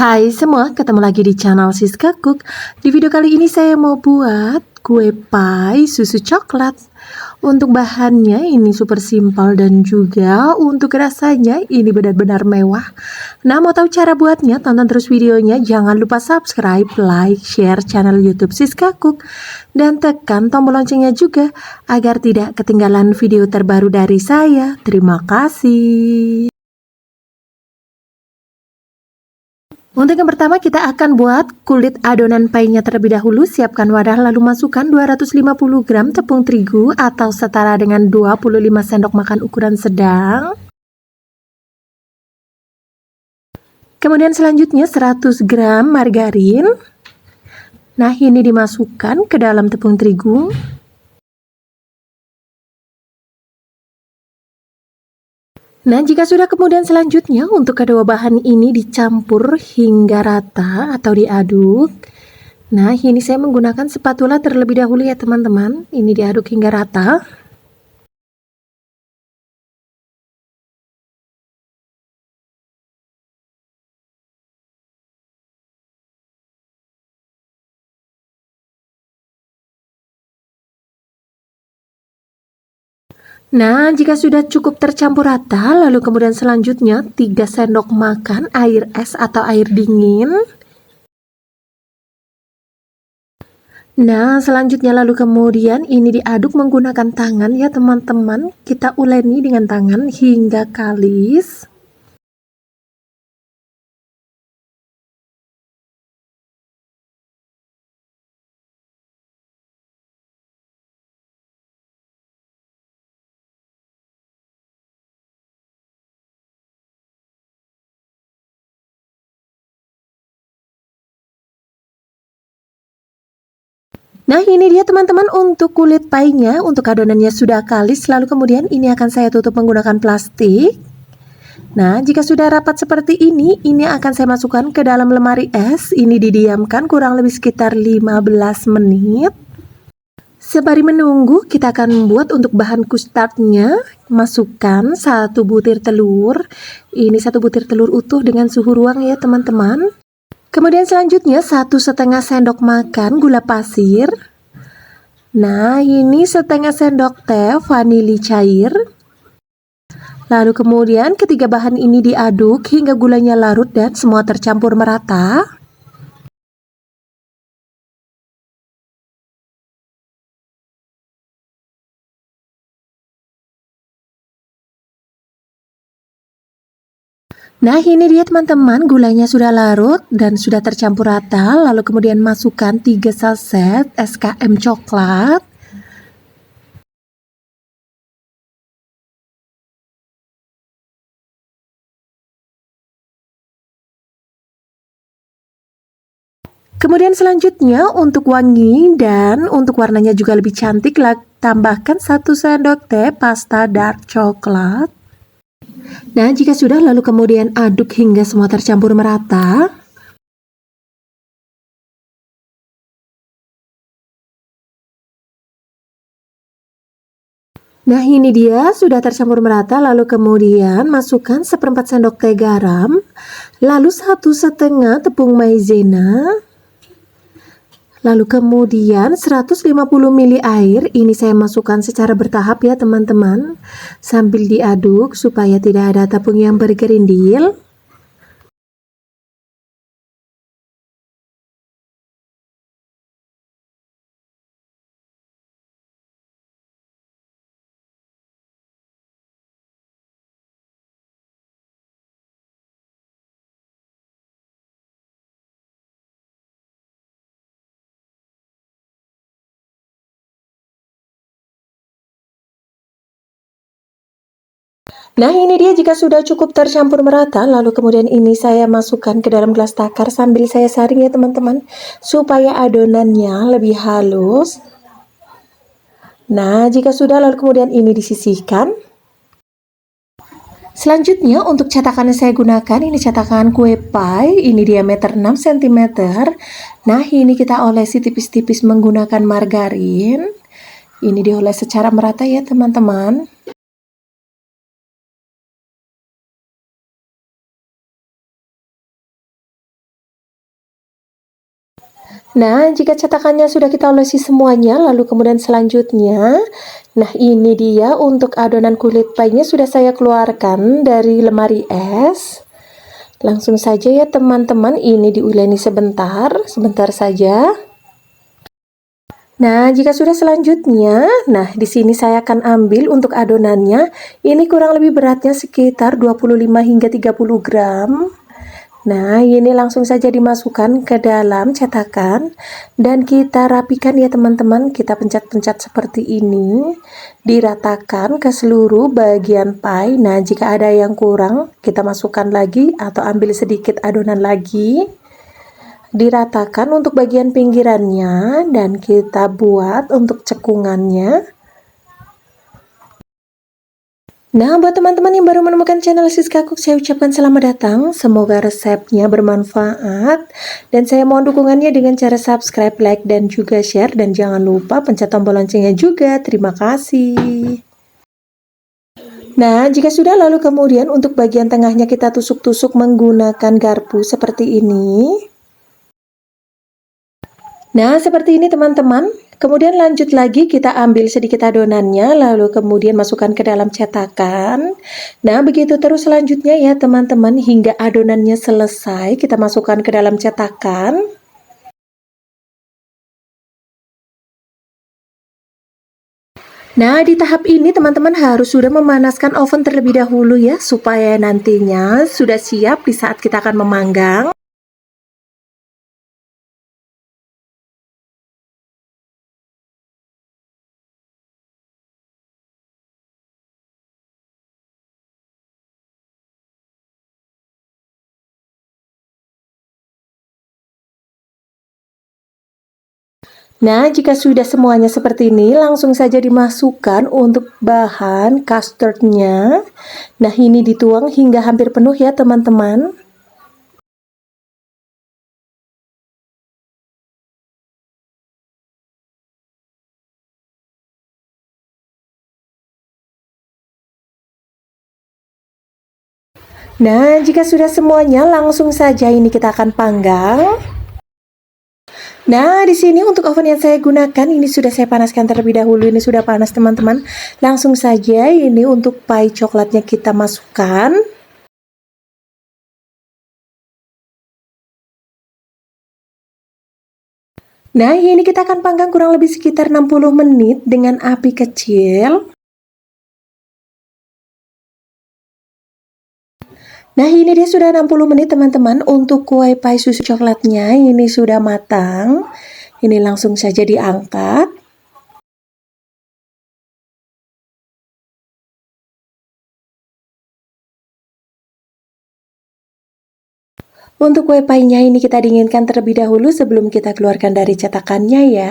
Hai semua, ketemu lagi di channel Siska Cook. Di video kali ini saya mau buat kue pie susu coklat. Untuk bahannya ini super simpel dan juga untuk rasanya ini benar-benar mewah. Nah, mau tahu cara buatnya? Tonton terus videonya. Jangan lupa subscribe, like, share channel YouTube Siska Cook, dan tekan tombol loncengnya juga agar tidak ketinggalan video terbaru dari saya. Terima kasih. Untuk yang pertama kita akan buat kulit adonan pie-nya terlebih dahulu. Siapkan wadah lalu masukkan 250 gram tepung terigu atau setara dengan 25 sendok makan ukuran sedang. Kemudian selanjutnya 100 gram margarin. Nah, ini dimasukkan ke dalam tepung terigu. Nah, jika sudah, kemudian selanjutnya untuk kedua bahan ini dicampur hingga rata atau diaduk. Nah, ini saya menggunakan spatula terlebih dahulu ya teman-teman. Ini diaduk hingga rata. Nah, jika sudah cukup tercampur rata, lalu kemudian selanjutnya 3 sendok makan air es atau air dingin. Nah, selanjutnya lalu kemudian ini diaduk menggunakan tangan ya teman-teman. Kita uleni dengan tangan hingga kalis. Nah, ini dia teman-teman untuk kulit pie-nya. Untuk adonannya sudah kalis, lalu kemudian ini akan saya tutup menggunakan plastik. Nah, jika sudah rapat seperti ini akan saya masukkan ke dalam lemari es. Ini didiamkan kurang lebih sekitar 15 menit. Sembari menunggu, kita akan membuat untuk bahan custardnya. Masukkan 1 butir telur. Ini 1 butir telur utuh dengan suhu ruang ya teman-teman. Kemudian selanjutnya 1,5 sendok makan gula pasir. Nah, ini setengah sendok teh vanili cair. Lalu kemudian ketiga bahan ini diaduk hingga gulanya larut dan semua tercampur merata. Nah, ini dia teman-teman, gulanya sudah larut dan sudah tercampur rata. Lalu kemudian masukkan 3 saset SKM coklat. Kemudian selanjutnya untuk wangi dan untuk warnanya juga lebih cantik, tambahkan 1 sendok teh pasta dark coklat. Nah, jika sudah, lalu kemudian aduk hingga semua tercampur merata. Nah, ini dia sudah tercampur merata. Lalu kemudian masukkan 1/4 sendok teh garam, lalu 1,5 tepung maizena, lalu kemudian 150 ml air. Ini saya masukkan secara bertahap ya teman-teman, sambil diaduk supaya tidak ada tepung yang bergerindil. Nah, ini dia jika sudah cukup tercampur merata, lalu kemudian ini saya masukkan ke dalam gelas takar sambil saya saring ya teman-teman, supaya adonannya lebih halus. Nah, jika sudah, lalu kemudian ini disisihkan. Selanjutnya untuk cetakan yang saya gunakan, ini cetakan kue pie, ini diameter 6 cm. Nah, ini kita olesi tipis-tipis menggunakan margarin. Ini dioles secara merata ya teman-teman. Nah, jika cetakannya sudah kita olesi semuanya, lalu kemudian selanjutnya, nah ini dia untuk adonan kulit pie-nya sudah saya keluarkan dari lemari es. Langsung saja ya teman-teman, ini diuleni sebentar saja. Nah, jika sudah selanjutnya, nah di sini saya akan ambil untuk adonannya. Ini kurang lebih beratnya sekitar 25 hingga 30 gram. Nah, ini langsung saja dimasukkan ke dalam cetakan dan kita rapikan ya teman-teman. Kita pencet-pencet seperti ini, diratakan ke seluruh bagian pie. Nah, jika ada yang kurang, kita masukkan lagi atau ambil sedikit adonan lagi. Diratakan untuk bagian pinggirannya dan kita buat untuk cekungannya. Nah, buat teman-teman yang baru menemukan channel Siska Cook, saya ucapkan selamat datang. Semoga resepnya bermanfaat. Dan saya mohon dukungannya dengan cara subscribe, like, dan juga share. Dan jangan lupa pencet tombol loncengnya juga. Terima kasih. Nah, jika sudah, lalu kemudian untuk bagian tengahnya kita tusuk-tusuk menggunakan garpu seperti ini. Nah, seperti ini teman-teman. Kemudian lanjut lagi kita ambil sedikit adonannya, lalu kemudian masukkan ke dalam cetakan. Nah, begitu terus selanjutnya ya teman-teman, hingga adonannya selesai kita masukkan ke dalam cetakan. Nah, di tahap ini teman-teman harus sudah memanaskan oven terlebih dahulu ya, supaya nantinya sudah siap di saat kita akan memanggang. Nah, jika sudah semuanya seperti ini, langsung saja dimasukkan untuk bahan custardnya. Nah, ini dituang hingga hampir penuh ya teman-teman. Nah, jika sudah semuanya, langsung saja ini kita akan panggang. Nah, di sini untuk oven yang saya gunakan ini sudah saya panaskan terlebih dahulu. Ini sudah panas teman-teman. Langsung saja ini untuk pie coklatnya kita masukkan. Nah, ini kita akan panggang kurang lebih sekitar 60 menit dengan api kecil. Nah, ini dia sudah 60 menit teman-teman. Untuk kue pie susu coklatnya ini sudah matang. Ini langsung saja diangkat. Untuk kue pie-nya ini kita dinginkan terlebih dahulu sebelum kita keluarkan dari cetakannya ya.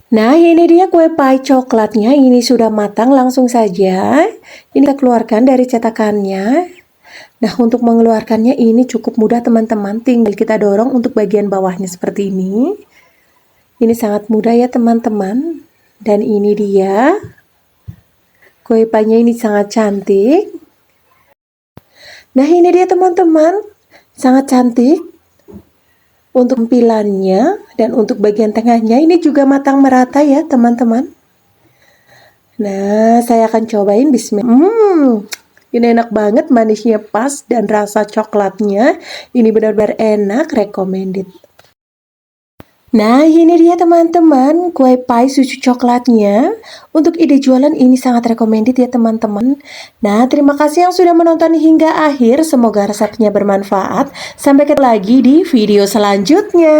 Nah, ini dia kue pie coklatnya, ini sudah matang. Langsung saja ini kita keluarkan dari cetakannya. Nah, untuk mengeluarkannya ini cukup mudah teman-teman, tinggal kita dorong untuk bagian bawahnya seperti ini. Ini sangat mudah ya teman-teman. Dan ini dia kue pie-nya, ini sangat cantik. Nah, ini dia teman-teman, sangat cantik. Untuk tampilannya dan untuk bagian tengahnya ini juga matang merata ya teman-teman. Nah, saya akan cobain. Bismillah. Ini enak banget, manisnya pas dan rasa coklatnya ini benar-benar enak, recommended. Nah, ini dia teman-teman, kue pie susu coklatnya. Untuk ide jualan ini sangat recommended ya teman-teman. Nah, terima kasih yang sudah menonton hingga akhir. Semoga resepnya bermanfaat. Sampai ketemu lagi di video selanjutnya.